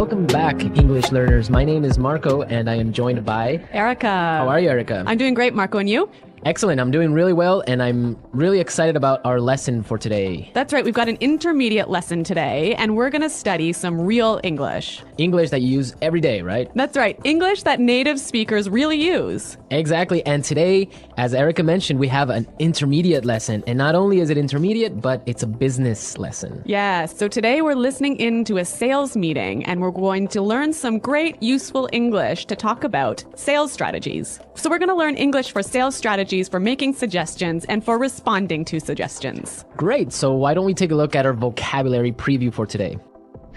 Welcome back, English learners. My name is Marco, and I am joined by Erica. How are you, Erica? I'm doing great, Marco. And you? Excellent. I'm doing really well, and I'm really excited about our lesson for today. That's right. We've got an intermediate lesson today, and we're going to study some real English. English that you use every day, right? That's right. English that native speakers really use. Exactly. And today, as Erica mentioned, we have an intermediate lesson. And not only is it intermediate, but it's a business lesson. Yes. So today we're listening in to a sales meeting, and we're going to learn some great useful English to talk about sales strategies. So we're going to learn English for sales strategies, for making suggestions, and for responding to suggestions. Great. So why don't we take a look at our vocabulary preview for today?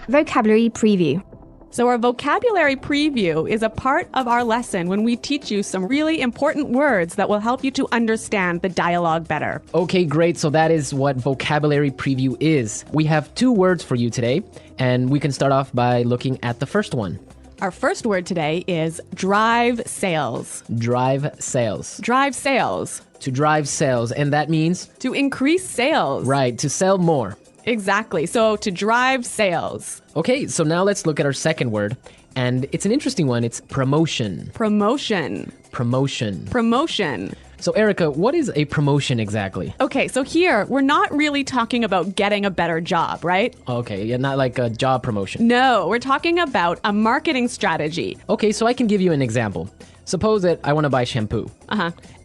Vocabulary preview. So our vocabulary preview is a part of our lesson when we teach you some really important words that will help you to understand the dialogue better. Okay, great. So that is what vocabulary preview is. We have 2 words for you today, and we can start off by looking at the first one. Our first word today is drive sales. Drive sales. Drive sales. To drive sales, and that means? To increase sales. Right, to sell more. Exactly. So to drive sales. Okay, so now let's look at our second word, and it's an interesting one. It's promotion. Promotion. Promotion. Promotion. So Erica, what is a promotion exactly? Okay, so here we're not really talking about getting a better job, right? Okay, yeah, not like a job promotion. No, we're talking about a marketing strategy. Okay, so I can give you an example. Suppose that I want to buy shampoo.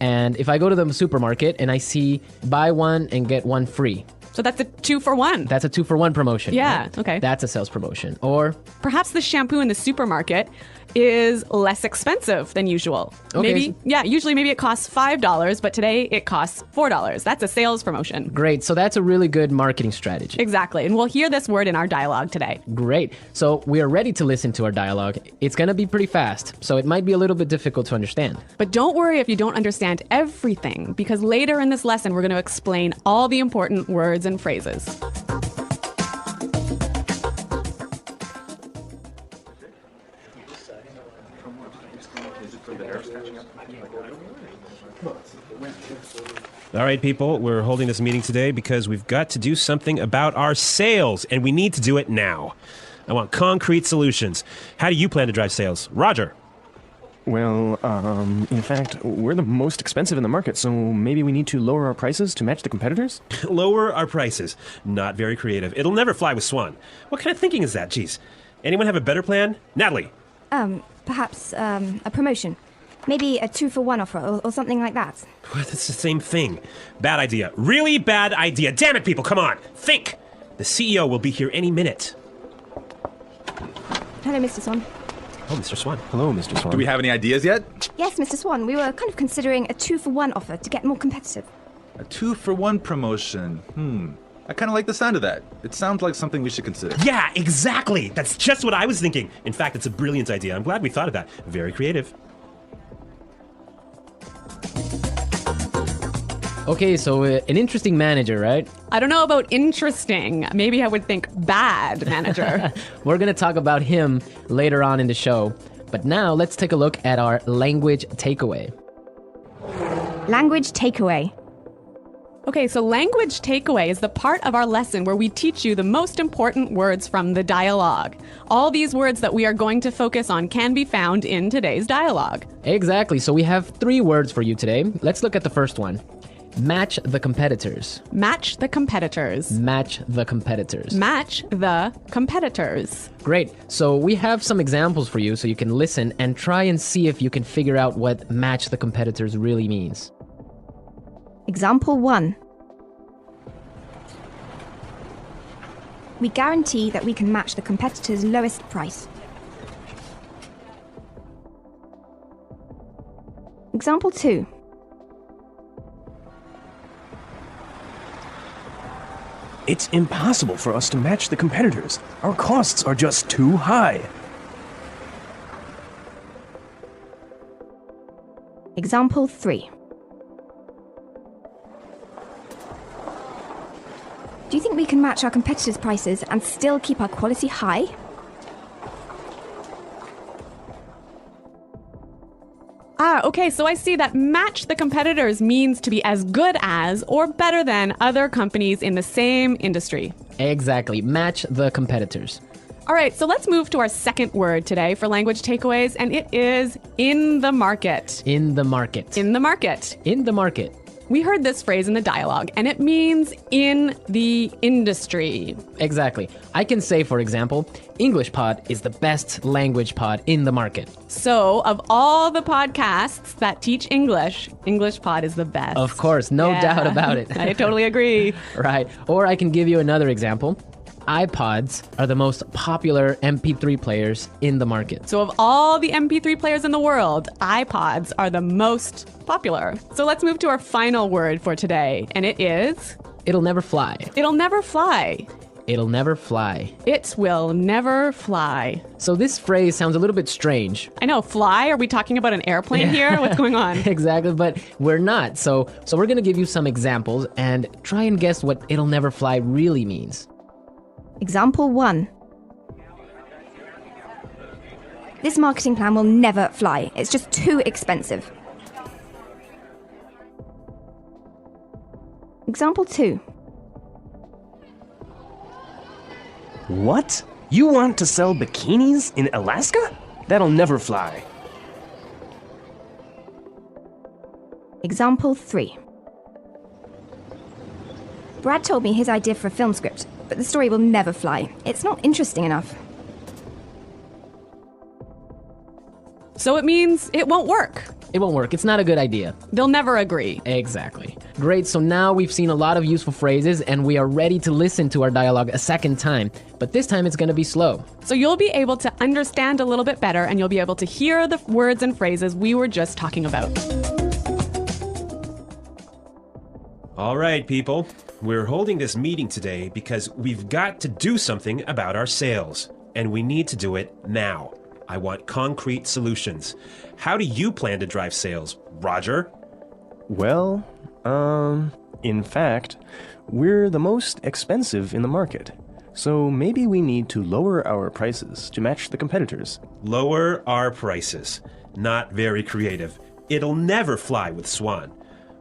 And if I go to the supermarket and I see buy one and get one free. So that's a 2-for-1. That's a 2-for-1 promotion. Yeah, right? okay. That's a sales promotion. Or perhaps the shampoo in the supermarket is less expensive than usual. Okay. Usually maybe it costs $5, but today it costs $4. That's a sales promotion. Great. So that's a really good marketing strategy. Exactly. And we'll hear this word in our dialogue today. Great. So we are ready to listen to our dialogue. It's going to be pretty fast, so it might be a little bit difficult to understand. But don't worry if you don't understand everything, because later in this lesson, we're going to explain all the important words and phrases. All right, people, we're holding this meeting today because we've got to do something about our sales, and we need to do it now. I want concrete solutions. How do you plan to drive sales? Roger. Well, in fact, we're the most expensive in the market, so maybe we need to lower our prices to match the competitors? Lower our prices. Not very creative. It'll never fly with Swan. What kind of thinking is that? Jeez. Anyone have a better plan? Natalie. Perhaps a promotion. Maybe a 2-for-1 offer or something like that. What? That's the same thing. Bad idea. Really bad idea. Damn it, people, come on. Think. The CEO will be here any minute. Hello, Mr. Swan. Oh, Mr. Swan. Hello, Mr. Swan. Do we have any ideas yet? Yes, Mr. Swan. We were kind of considering a 2-for-1 offer to get more competitive. A 2-for-1 promotion. I kind of like the sound of that. It sounds like something we should consider. Yeah, exactly. That's just what I was thinking. In fact, it's a brilliant idea. I'm glad we thought of that. Very creative. Okay, so an interesting manager, right? I don't know about interesting. Maybe I would think bad manager. We're going to talk about him later on in the show. But now let's take a look at our language takeaway. Language takeaway. Okay, so language takeaway is the part of our lesson where we teach you the most important words from the dialogue. All these words that we are going to focus on can be found in today's dialogue. Exactly. So we have 3 words for you today. Let's look at the first one. Match the competitors. Match the competitors. Match the competitors. Match the competitors. Great. So we have some examples for you so you can listen and try and see if you can figure out what match the competitors really means. Example 1. We guarantee that we can match the competitor's lowest price. Example 2. It's impossible for us to match the competitors. Our costs are just too high. Example 3. Do you think we can match our competitors' prices and still keep our quality high? Okay, so I see that match the competitors means to be as good as or better than other companies in the same industry. Exactly. Match the competitors. All right, so let's move to our second word today for language takeaways, and it is in the market. In the market. In the market. In the market. We heard this phrase in the dialogue, and it means in the industry. Exactly. I can say, for example, English Pod is the best language pod in the market. So, of all the podcasts that teach English, English Pod is the best. Of course, no doubt about it. I totally agree. Right. Or I can give you another example. iPods are the most popular MP3 players in the market. So of all the MP3 players in the world, iPods are the most popular. So let's move to our final word for today, and it is... It'll never fly. It'll never fly. It'll never fly. It will never fly. So this phrase sounds a little bit strange. I know, fly? Are we talking about an airplane here? What's going on? Exactly, but we're not. So we're going to give you some examples and try and guess what it'll never fly really means. Example 1. This marketing plan will never fly. It's just too expensive. Example 2. What? You want to sell bikinis in Alaska? That'll never fly. Example 3. Brad told me his idea for a film script, but the story will never fly. It's not interesting enough. So it means it won't work. It won't work. It's not a good idea. They'll never agree. Exactly. Great. So now we've seen a lot of useful phrases and we are ready to listen to our dialogue a second time. But this time it's going to be slow. So you'll be able to understand a little bit better and you'll be able to hear the words and phrases we were just talking about. All right, people. We're holding this meeting today because we've got to do something about our sales. And we need to do it now. I want concrete solutions. How do you plan to drive sales, Roger? Well, in fact, we're the most expensive in the market. So maybe we need to lower our prices to match the competitors. Lower our prices. Not very creative. It'll never fly with Swan.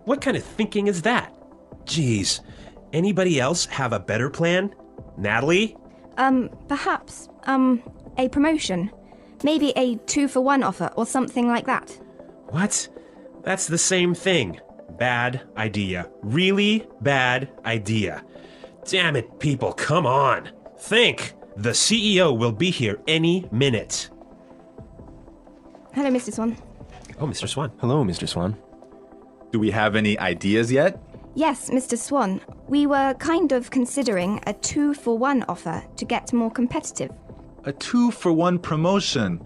What kind of thinking is that? Geez. Anybody else have a better plan? Natalie? Perhaps, a promotion. Maybe a 2-for-1 offer or something like that. What? That's the same thing. Bad idea. Really bad idea. Damn it, people, come on. Think. The CEO will be here any minute. Hello, Mr. Swan. Oh, Mr. Swan. Hello, Mr. Swan. Do we have any ideas yet? Yes, Mr. Swan. We were kind of considering a 2-for-1 offer to get more competitive. A 2-for-1 promotion.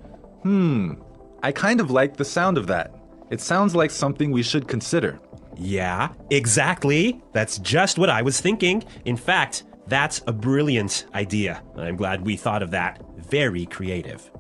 I kind of like the sound of that. It sounds like something we should consider. Yeah, exactly. That's just what I was thinking. In fact, that's a brilliant idea. I'm glad we thought of that. Very creative.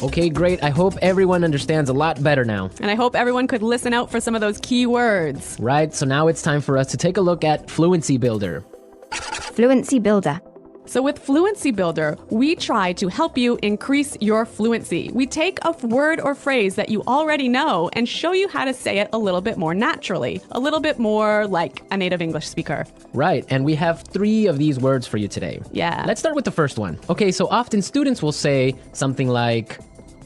Okay, great. I hope everyone understands a lot better now. And I hope everyone could listen out for some of those key words. Right, so now it's time for us to take a look at Fluency Builder. Fluency Builder. So with Fluency Builder, we try to help you increase your fluency. We take a word or phrase that you already know and show you how to say it a little bit more naturally, a little bit more like a native English speaker. Right, and we have 3 of these words for you today. Yeah. Let's start with the first one. Okay, so often students will say something like,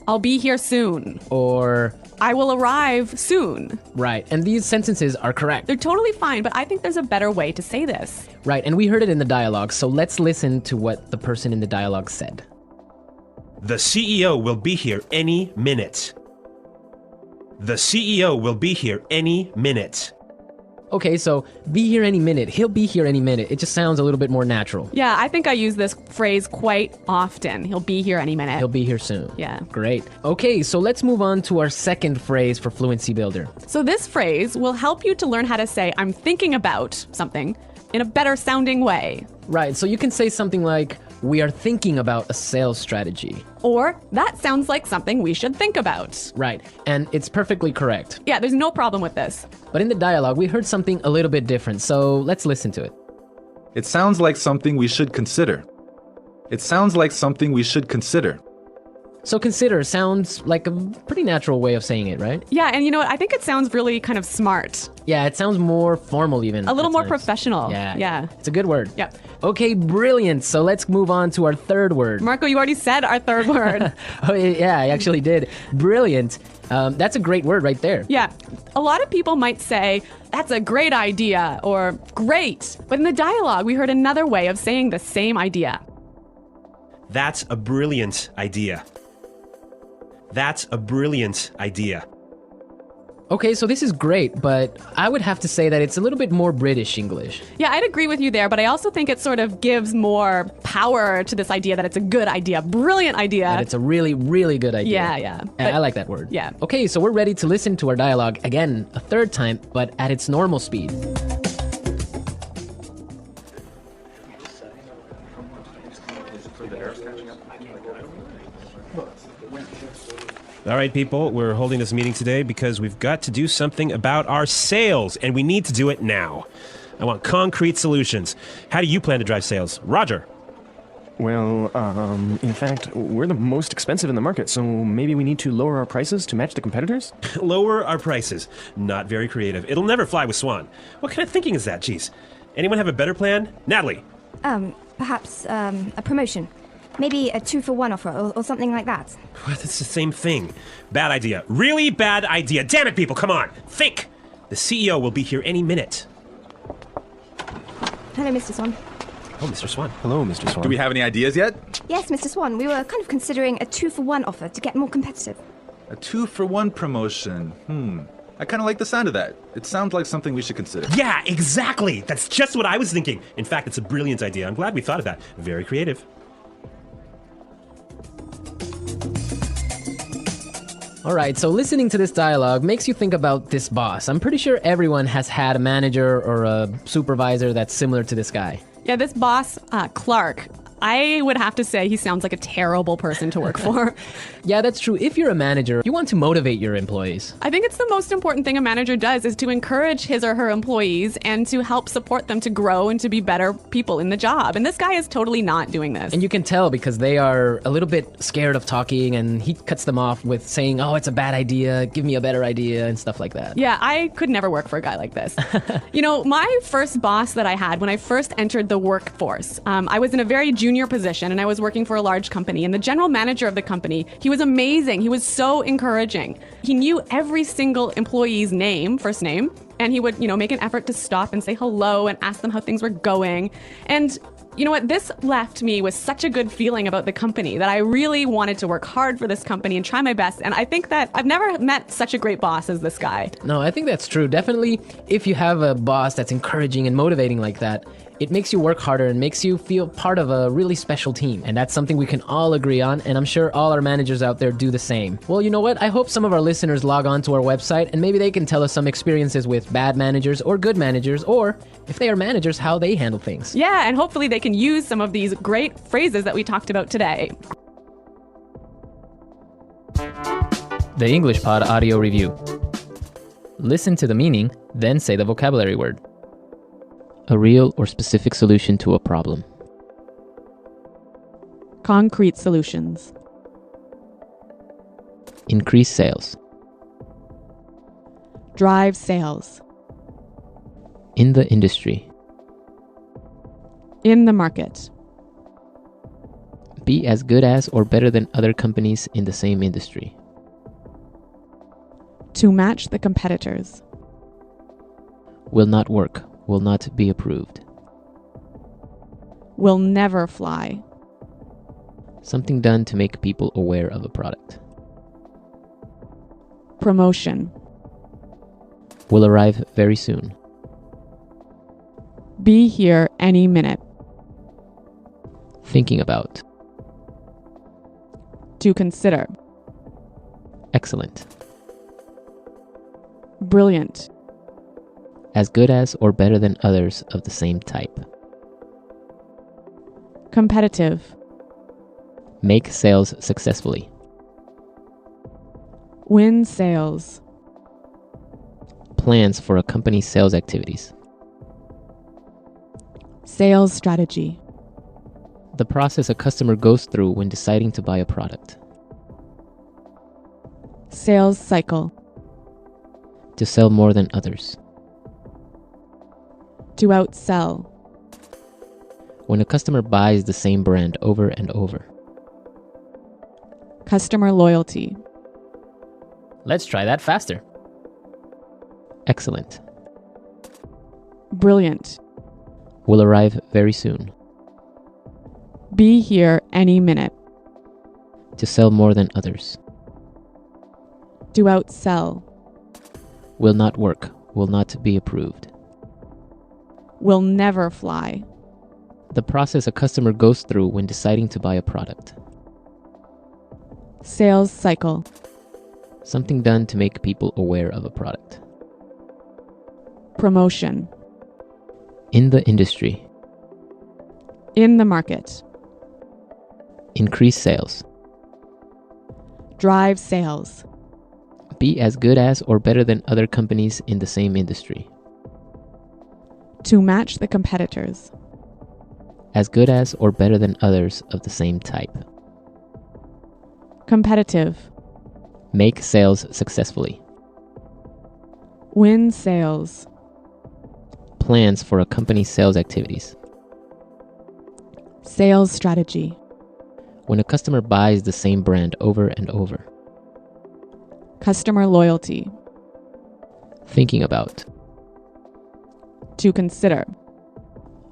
I'll be here soon. or, I will arrive soon. right, and these sentences are correct. They're totally fine, but I think there's a better way to say this. Right, and we heard it in the dialogue, so let's listen to what the person in the dialogue said. The CEO will be here any minute. The CEO will be here any minute. Okay, so be here any minute. He'll be here any minute. It just sounds a little bit more natural. Yeah, I think I use this phrase quite often. He'll be here any minute. He'll be here soon. Yeah. Great. Okay, so let's move on to our second phrase for Fluency Builder. So this phrase will help you to learn how to say I'm thinking about something in a better sounding way. Right, so you can say something like, we are thinking about a sales strategy. Or that sounds like something we should think about. Right, and it's perfectly correct. Yeah, there's no problem with this. But in the dialogue, we heard something a little bit different, so let's listen to it. It sounds like something we should consider. It sounds like something we should consider. So consider sounds like a pretty natural way of saying it, right? Yeah, and you know what? I think it sounds really kind of smart. Yeah, it sounds more formal even. A little at more times. professional. Yeah. It's a good word. Yeah. Okay, brilliant. So let's move on to our third word. Marco, you already said our third word. Oh, yeah, I actually did. Brilliant. That's a great word right there. Yeah. A lot of people might say, that's a great idea, or great. But in the dialogue, we heard another way of saying the same idea. That's a brilliant idea. That's a brilliant idea. Okay, so this is great, but I would have to say that it's a little bit more British English. Yeah, I'd agree with you there, but I also think it sort of gives more power to this idea that it's a good idea, brilliant idea. That it's a really, really good idea. Yeah. I like that word. Yeah. Okay, so we're ready to listen to our dialogue again, a third time, but at its normal speed. All right, people, we're holding this meeting today because we've got to do something about our sales, and we need to do it now. I want concrete solutions. How do you plan to drive sales? Roger. Well, in fact, we're the most expensive in the market, so maybe we need to lower our prices to match the competitors? Lower our prices. Not very creative. It'll never fly with Swan. What kind of thinking is that, geez? Anyone have a better plan? Natalie. Perhaps a promotion. Maybe a 2-for-1 offer or something like that. What? It's the same thing. Bad idea. Really bad idea. Damn it, people, come on. Think. The CEO will be here any minute. Hello, Mr. Swan. Oh, Mr. Swan. Hello, Mr. Swan. Do we have any ideas yet? Yes, Mr. Swan, we were kind of considering a 2-for-1 offer to get more competitive. A 2-for-1 promotion. I kind of like the sound of that. It sounds like something we should consider. Yeah, exactly. That's just what I was thinking. In fact, it's a brilliant idea. I'm glad we thought of that. Very creative. All right, so listening to this dialogue makes you think about this boss. I'm pretty sure everyone has had a manager or a supervisor that's similar to this guy. Yeah, this boss, Clark, I would have to say he sounds like a terrible person to work for. Yeah, that's true. If you're a manager, you want to motivate your employees. I think it's the most important thing a manager does is to encourage his or her employees and to help support them to grow and to be better people in the job. And this guy is totally not doing this. And you can tell because they are a little bit scared of talking, and he cuts them off with saying, oh, it's a bad idea, give me a better idea, and stuff like that. Yeah, I could never work for a guy like this. You know, my first boss that I had when I first entered the workforce, I was in a very junior position and I was working for a large company, and the general manager of the company, he was amazing. He was so encouraging. He knew every single employee's name, first name, and he would, make an effort to stop and say hello and ask them how things were going. And you know what? This left me with such a good feeling about the company that I really wanted to work hard for this company and try my best. And I think that I've never met such a great boss as this guy. No, I think that's true. Definitely, if you have a boss that's encouraging and motivating like that, it makes you work harder and makes you feel part of a really special team. And that's something we can all agree on, and I'm sure all our managers out there do the same. Well, you know what? I hope some of our listeners log on to our website and maybe they can tell us some experiences with bad managers or good managers, or if they are managers, how they handle things. Yeah, and hopefully they can use some of these great phrases that we talked about today. The English Pod Audio Review. Listen to the meaning, then say the vocabulary word. A real or specific solution to a problem. Concrete solutions. Increase sales. Drive sales. In the industry. In the market. Be as good as or better than other companies in the same industry. To match the competitors. Will not work. Will not be approved. Will never fly. Something done to make people aware of a product. Promotion. Will arrive very soon. Be here any minute. Thinking about. To consider. Excellent. Brilliant. As good as or better than others of the same type. Competitive. Make sales successfully. Win sales. Plans for a company's sales activities. Sales strategy. The process a customer goes through when deciding to buy a product. Sales cycle. To sell more than others. To outsell. When a customer buys the same brand over and over. Customer loyalty. Let's try that faster. Excellent. Brilliant. Will arrive very soon. Be here any minute. To sell more than others. To outsell. Will not work. Will not be approved. Will never fly. The process a customer goes through when deciding to buy a product. Sales cycle. Something done to make people aware of a product. Promotion. In the industry. In the market. Increase sales. Drive sales. Be as good as or better than other companies in the same industry. To match the competitors. As good as or better than others of the same type. Competitive. Make sales successfully. Win sales. Plans for a company's sales activities. Sales strategy. When a customer buys the same brand over and over. Customer loyalty. Thinking about. To consider.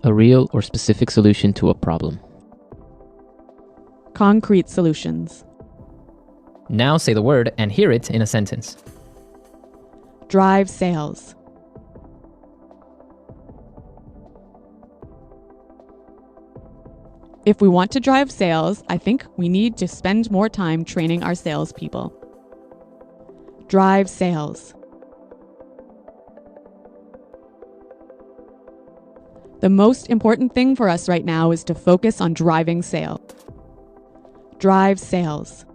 A real or specific solution to a problem. Concrete solutions. Now say the word and hear it in a sentence. Drive sales. If we want to drive sales, I think we need to spend more time training our salespeople. Drive sales. The most important thing for us right now is to focus on driving sales. Drive sales.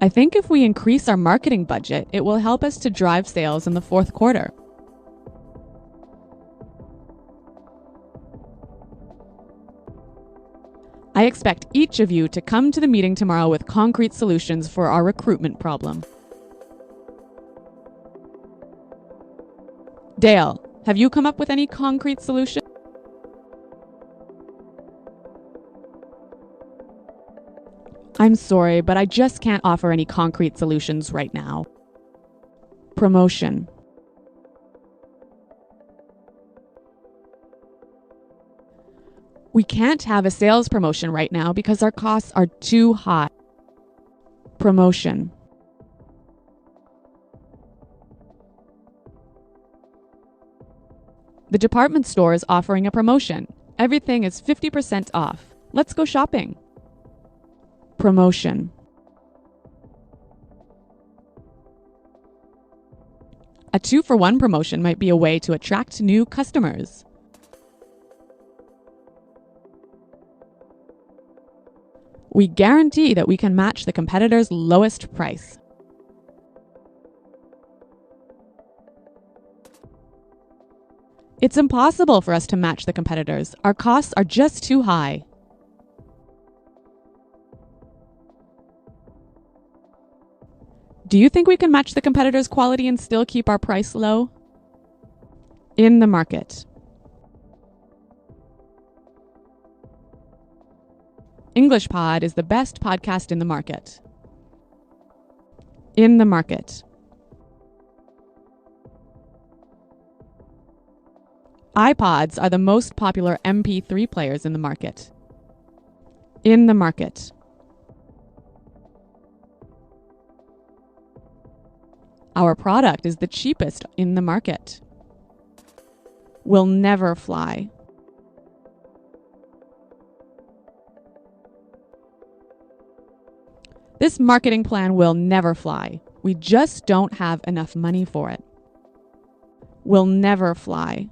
I think if we increase our marketing budget, it will help us to drive sales in the fourth quarter. I expect each of you to come to the meeting tomorrow with concrete solutions for our recruitment problem. Dale, have you come up with any concrete solution? I'm sorry, but I just can't offer any concrete solutions right now. Promotion. We can't have a sales promotion right now because our costs are too high. Promotion. The department store is offering a promotion. Everything is 50% off. Let's go shopping. Promotion. A 2-for-1 promotion might be a way to attract new customers. We guarantee that we can match the competitor's lowest price. It's impossible for us to match the competitors. Our costs are just too high. Do you think we can match the competitor's quality and still keep our price low? In the market. English Pod is the best podcast in the market. In the market. iPods are the most popular MP3 players in the market. In the market. Our product is the cheapest in the market. Will never fly. This marketing plan will never fly. We just don't have enough money for it. Will never fly.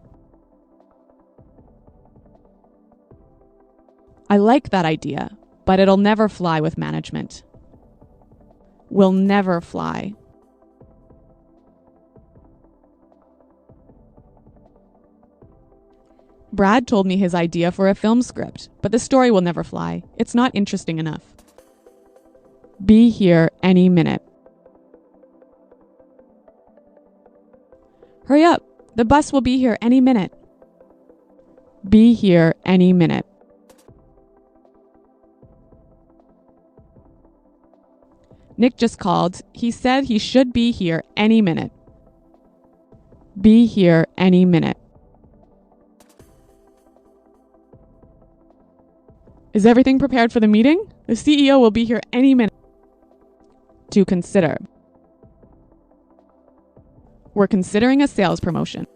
I like that idea, but it'll never fly with management. Will never fly. Brad told me his idea for a film script, but the story will never fly. It's not interesting enough. Be here any minute. Hurry up! The bus will be here any minute. Be here any minute. Nick just called. He said he should be here any minute. Be here any minute. Is everything prepared for the meeting? The CEO will be here any minute. To consider. We're considering a sales promotion.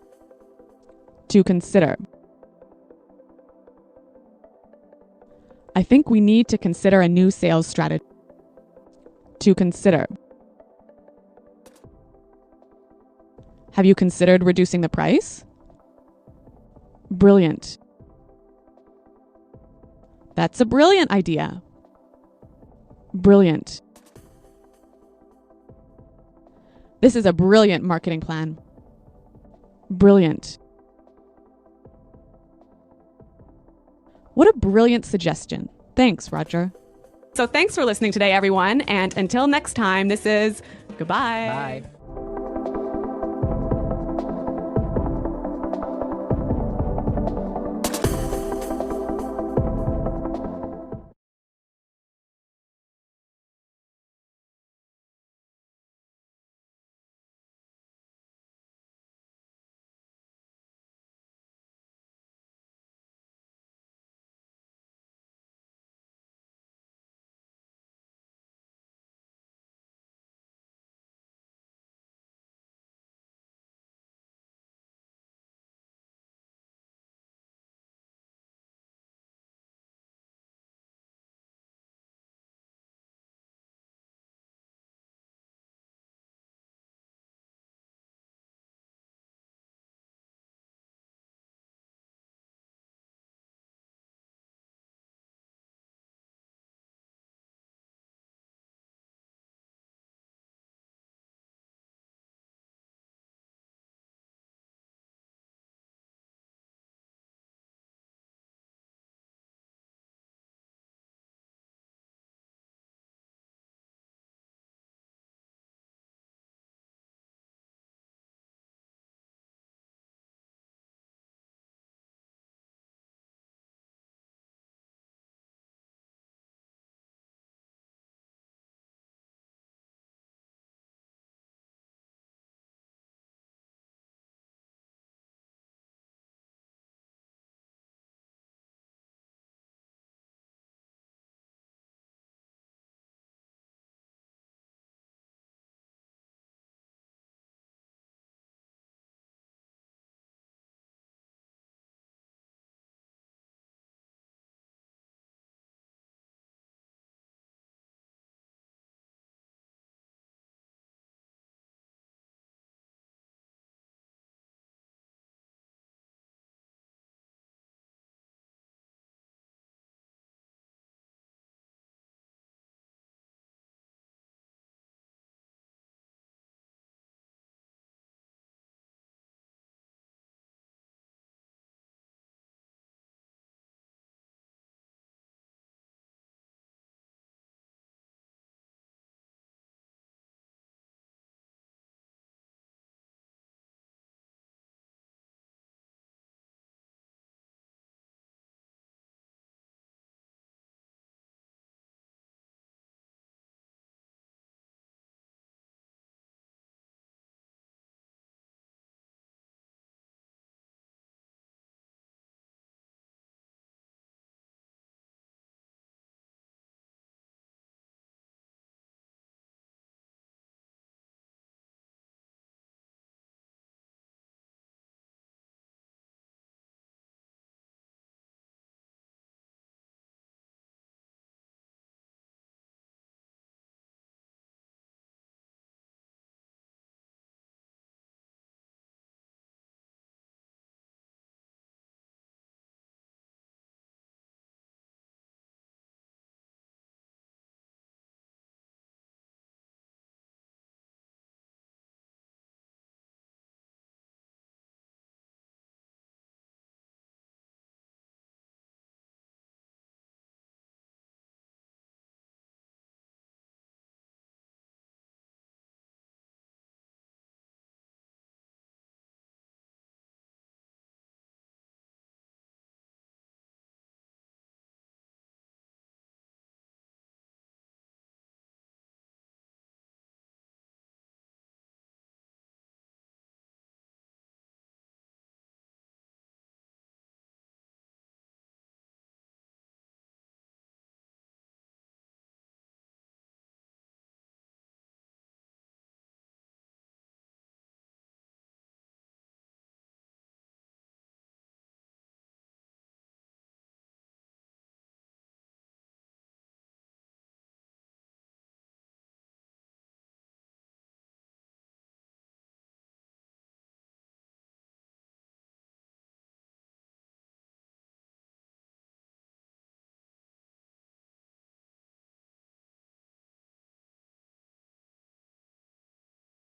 To consider. I think we need to consider a new sales strategy. To consider. Have you considered reducing the price? Brilliant. That's a brilliant idea. Brilliant. This is a brilliant marketing plan. Brilliant. What a brilliant suggestion. Thanks, Roger. So thanks for listening today, everyone. And until next time, this is goodbye. Bye.